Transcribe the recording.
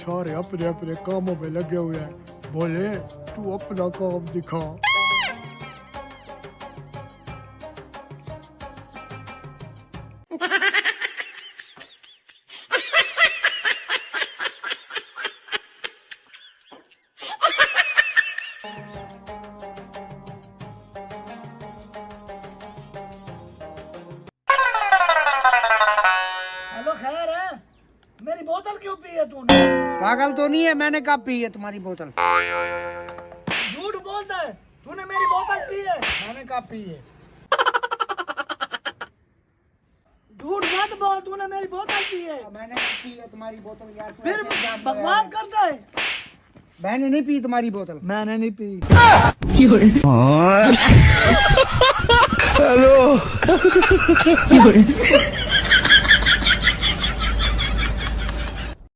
सारे अपने अपने कामों में लगे हुए हैं। बोले तू अपना काम दिखा। हेलो, खैर है? मेरी बोतल क्यों पी है तूने? पागल तो नहीं है, मैंने कब पी है तुम्हारी बोतल? झूठ बोलता है, तूने मेरी बोतल पी है? मैंने कब पी है? झूठ मत बोल, तूने मेरी बोतल पी है? मैंने कब पी है तुम्हारी बोतल यार? तू फिर ऐसे इल्जाम लगा बकवास है। करता है। मैंने नहीं पी तुम्हारी बोतल। मैंने नहीं पी। हेलो